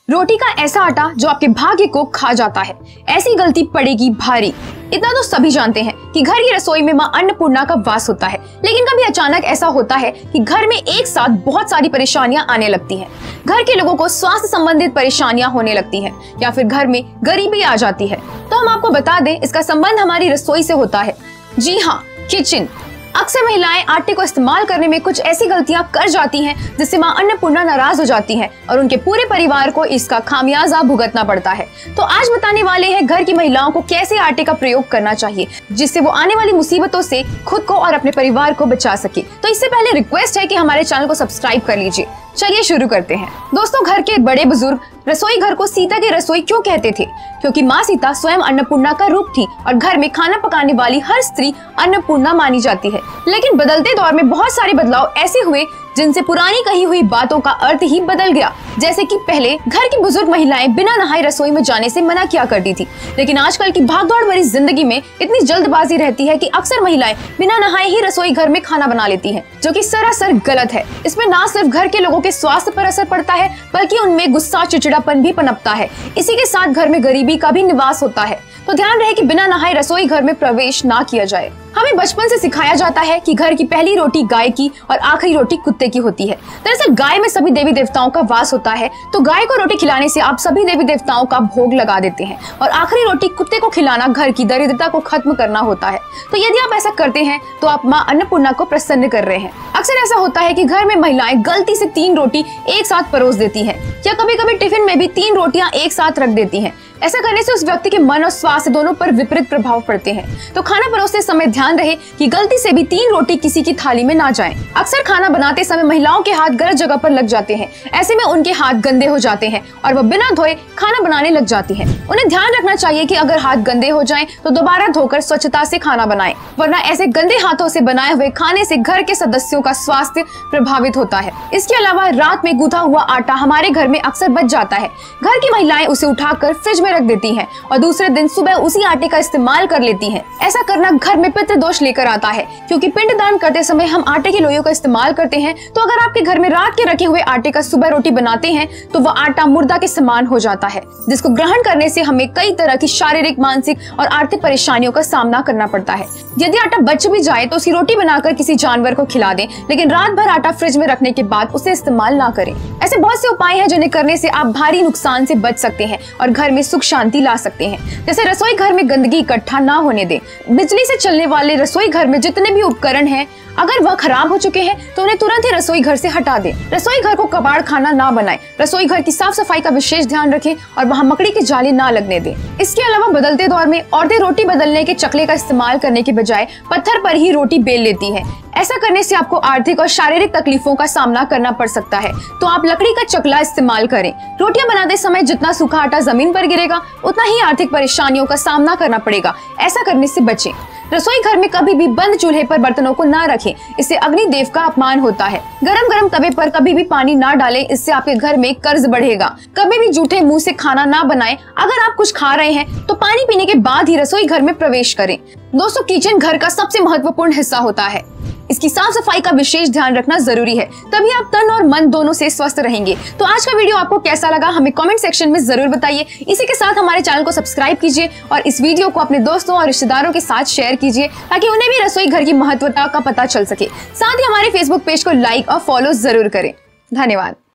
रोटी का ऐसा आटा जो आपके भाग्य को खा जाता है, ऐसी गलती पड़ेगी भारी। इतना तो सभी जानते हैं कि घर की रसोई में मां अन्नपूर्णा का वास होता है, लेकिन कभी अचानक ऐसा होता है कि घर में एक साथ बहुत सारी परेशानियां आने लगती हैं। घर के लोगों को स्वास्थ्य संबंधित परेशानियां होने लगती हैं या फिर घर में गरीबी आ जाती है। तो हम आपको बता दें, इसका संबंध हमारी रसोई से होता है। जी हाँ, किचन। अक्सर महिलाएं आटे को इस्तेमाल करने में कुछ ऐसी गलतियां कर जाती हैं जिससे मां अन्नपूर्णा नाराज हो जाती हैं और उनके पूरे परिवार को इसका खामियाजा भुगतना पड़ता है। तो आज बताने वाले हैं घर की महिलाओं को कैसे आटे का प्रयोग करना चाहिए जिससे वो आने वाली मुसीबतों से खुद को और अपने परिवार को बचा सके। तो इससे पहले रिक्वेस्ट है कि हमारे चैनल को सब्सक्राइब कर लीजिए। चलिए शुरू करते हैं। दोस्तों, घर के बड़े बुजुर्ग रसोई घर को सीता की रसोई क्यों कहते थे? क्योंकि माँ सीता स्वयं अन्नपूर्णा का रूप थी और घर में खाना पकाने वाली हर स्त्री अन्नपूर्णा मानी जाती है। लेकिन बदलते दौर में बहुत सारे बदलाव ऐसे हुए जिनसे पुरानी कही हुई बातों का अर्थ ही बदल गया। जैसे कि पहले घर की बुजुर्ग महिलाएं बिना नहाए रसोई में जाने से मना किया करती थी, लेकिन आजकल की भागदौड़ भरी जिंदगी में इतनी जल्दबाजी रहती है कि अक्सर महिलाएं बिना नहाए ही रसोई घर में खाना बना लेती हैं, जो कि सरासर गलत है। इसमें ना सिर्फ घर के लोगों के स्वास्थ्य पर असर पड़ता है, बल्कि उनमें गुस्सा चिड़चिड़ापन भी पनपता है। इसी के साथ घर में गरीबी का भी निवास होता है। तो ध्यान रहे कि बिना नहाए रसोई घर में प्रवेश ना किया जाए। हमें बचपन से सिखाया जाता है कि घर की पहली रोटी गाय की और आखिरी रोटी कुत्ते की होती है। दरअसल गाय में सभी देवी देवताओं का वास होता है, तो गाय को रोटी खिलाने से आप सभी देवी देवताओं का भोग लगा देते हैं और आखिरी रोटी कुत्ते को खिलाना घर की दरिद्रता को खत्म करना होता है। तो यदि आप ऐसा करते हैं तो आप माँ अन्नपूर्णा को प्रसन्न कर रहे हैं। अक्सर ऐसा होता है कि घर में महिलाएं गलती से 3 रोटी एक साथ परोस देती हैं या कभी कभी टिफिन में भी 3 रोटियां एक साथ रख देती हैं। ऐसा करने से उस व्यक्ति के मन और स्वास्थ्य दोनों पर विपरीत प्रभाव पड़ते हैं। तो खाना परोसते समय ध्यान रहे कि गलती से भी 3 रोटी किसी की थाली में ना जाएं। अक्सर खाना बनाते समय महिलाओं के हाथ गलत जगह पर लग जाते हैं। ऐसे में उनके हाथ गंदे हो जाते हैं और वह बिना धोए खाना बनाने लग जाती हैं। उन्हें ध्यान रखना चाहिए कि अगर हाथ गंदे हो जाएं तो दोबारा धोकर स्वच्छता से खाना बनाएं, वरना ऐसे गंदे हाथों से बनाए हुए खाने से घर के सदस्यों का स्वास्थ्य प्रभावित होता है। इसके अलावा रात में गूंथा हुआ आटा हमारे घर में अक्सर बच जाता है। घर की महिलाएं उसे उठाकर फ्रिज रख देती हैं और दूसरे दिन सुबह उसी आटे का इस्तेमाल कर लेती हैं। ऐसा करना घर में पितृ दोष लेकर आता है, क्योंकि पिंडदान करते समय हम आटे की लोइयों का इस्तेमाल करते हैं। तो अगर आपके घर में रात के रखे हुए आटे का सुबह रोटी बनाते हैं तो वह आटा मुर्दा के समान हो जाता है, जिसको ग्रहण करने से हमें कई तरह की शारीरिक, मानसिक और आर्थिक परेशानियों का सामना करना पड़ता है। यदि आटा बच भी जाए तो उसकी रोटी बनाकर किसी जानवर को खिला दें, लेकिन रात भर आटा फ्रिज में रखने के बाद उसे इस्तेमाल ना करें। ऐसे बहुत से उपाय हैं जिन्हें करने से आप भारी नुकसान से बच सकते हैं और घर में सुख शांति ला सकते हैं। जैसे रसोई घर में गंदगी इकट्ठा ना होने दें। बिजली से चलने वाले रसोई घर में जितने भी उपकरण हैं, अगर वह खराब हो चुके हैं तो उन्हें तुरंत ही रसोई घर से हटा दें। रसोई घर को कबाड़ खाना ना बनाएं। रसोई घर की साफ सफाई का विशेष ध्यान रखें और वहां मकड़ी के जाले ना लगने दें। इसके अलावा बदलते दौर में औरतें रोटी बदलने के चकले का इस्तेमाल करने के बजाय पत्थर पर ही रोटी बेल लेती हैं। ऐसा करने से आपको आर्थिक और शारीरिक तकलीफों का सामना करना पड़ सकता है, तो आप लकड़ी का चकला इस्तेमाल करें। रोटियां बनाते समय जितना सूखा आटा जमीन पर गिरेगा उतना ही आर्थिक परेशानियों का सामना करना पड़ेगा। ऐसा करने से बचें। रसोई घर में कभी भी बंद चूल्हे पर बर्तनों को ना रखें, इससे अग्निदेव का अपमान होता है। गरम गरम तवे पर कभी भी पानी ना डालें, इससे आपके घर में कर्ज बढ़ेगा। कभी भी जूठे मुंह से खाना ना बनाएं। अगर आप कुछ खा रहे हैं तो पानी पीने के बाद ही रसोई घर में प्रवेश करें। दोस्तों, किचन घर का सबसे महत्वपूर्ण हिस्सा होता है। इसकी साफ सफाई का विशेष ध्यान रखना जरूरी है, तभी आप तन और मन दोनों से स्वस्थ रहेंगे। तो आज का वीडियो आपको कैसा लगा हमें कमेंट सेक्शन में जरूर बताइए। इसी के साथ हमारे चैनल को सब्सक्राइब कीजिए और इस वीडियो को अपने दोस्तों और रिश्तेदारों के साथ शेयर कीजिए, ताकि उन्हें भी रसोई घर की महत्वता का पता चल सके। साथ ही हमारे फेसबुक पेज को लाइक और फॉलो जरूर करें। धन्यवाद।